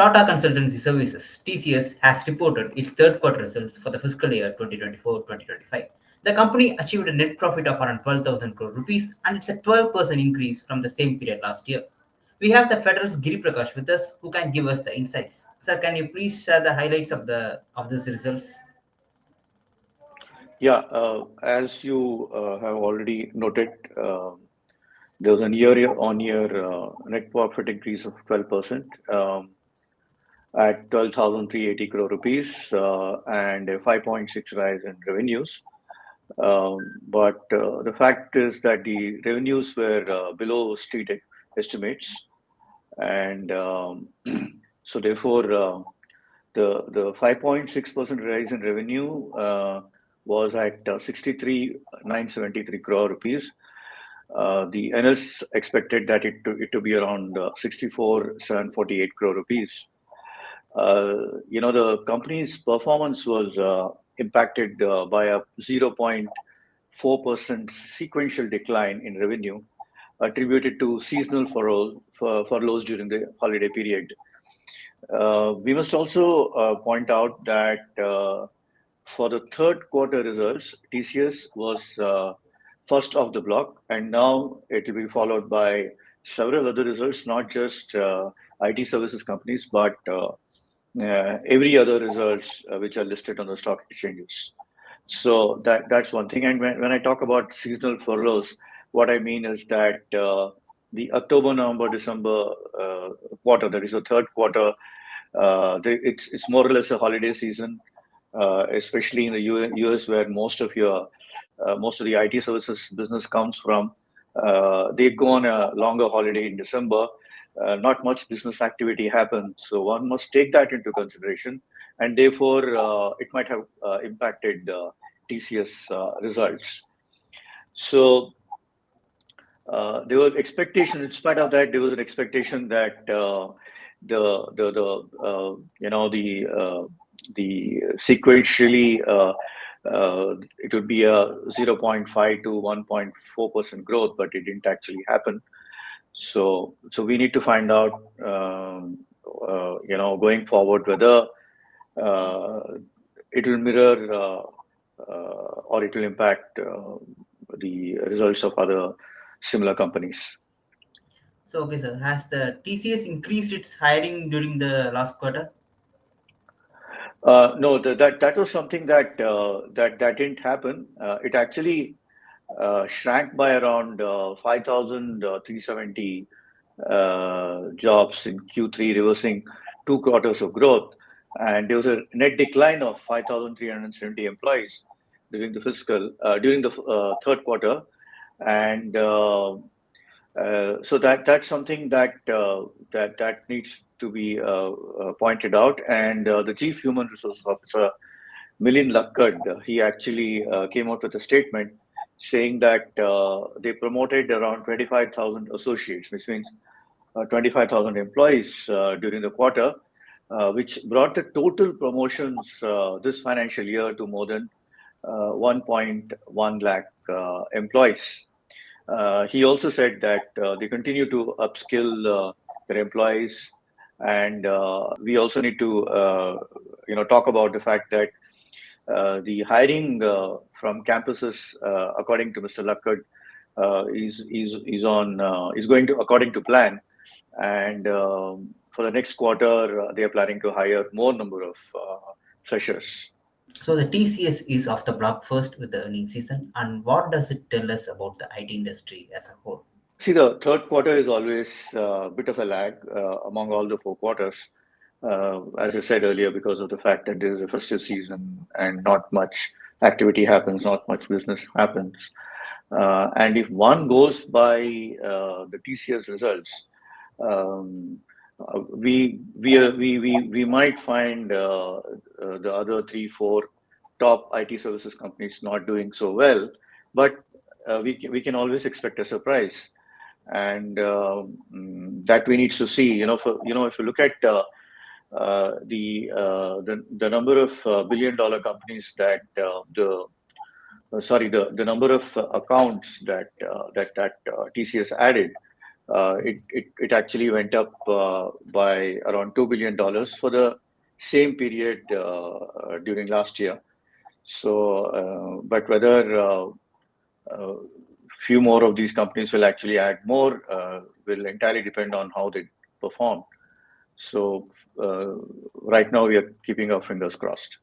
Tata Consultancy Services (TCS) has reported its third quarter results for the fiscal year 2024-2025. The company achieved a net profit of around 12,000 crore rupees, and it's a 12% increase from the same period last year. We have the Federal's Giri Prakash with us, who can give us the insights. Sir, can you please share the highlights of these results? Yeah, as you have already noted, there was a year-on-year net profit increase of 12% at 12,380 crore rupees and a 5.6 rise in revenues. But the fact is that the revenues were below street estimates, and so therefore the 5.6% rise in revenue was at 63,973 crore rupees. The analysts expected that it to be around 64,748 crore rupees. The company's performance was impacted by a 0.4% sequential decline in revenue attributed to seasonal furloughs during the holiday period. We must also point out that for the third quarter results, TCS was first off the block, and now it will be followed by several other results, not just IT services companies, but every other results which are listed on the stock exchanges. So that's one thing. And when I talk about seasonal furloughs, what I mean is that the October, November, December quarter, that is the third quarter, it's more or less a holiday season, especially in the US, where most of the IT services business comes from. They go on a longer holiday in December. Not much business activity happens, so one must take that into consideration, and therefore it might have impacted TCS results. So there were expectations. In spite of that, there was an expectation that the sequentially it would be a 0.5 to 1.4% growth, but it didn't actually happen. So we need to find out, going forward, whether it will mirror or it will impact the results of other similar companies. So, okay, sir, has the TCS increased its hiring during the last quarter? No, that was something that didn't happen. It actually shrank by around 5,370 jobs in Q3, reversing 2 quarters of growth. And there was a net decline of 5,370 employees during the third quarter. And so that's something that needs to be pointed out. And the Chief Human Resources Officer, Milind Lakkad, he actually came out with a statement saying that they promoted around 25,000 associates, which means 25,000 employees during the quarter, which brought the total promotions this financial year to more than 1.1 lakh employees. He also said that they continue to upskill their employees, and we also need to talk about the fact that the hiring from campuses, according to Mr. Lakkad, is going to according to plan, and for the next quarter they are planning to hire more number of freshers. So the TCS is off the block first with the earnings season, and what does it tell us about the IT industry as a whole? See, the third quarter is always a bit of a lag among all the 4 quarters. As I said earlier, because of the fact that there is a festive season and not much activity happens, not much business happens. And if one goes by the TCS results, we might find the other 3-4 top IT services companies not doing so well, but we can always expect a surprise, and that we need to see. If you look at the number of billion-dollar companies that the number of accounts that TCS added, it actually went up by around $2 billion for the same period during last year. So, but whether few more of these companies will actually add more will entirely depend on how they perform. So right now we are keeping our fingers crossed.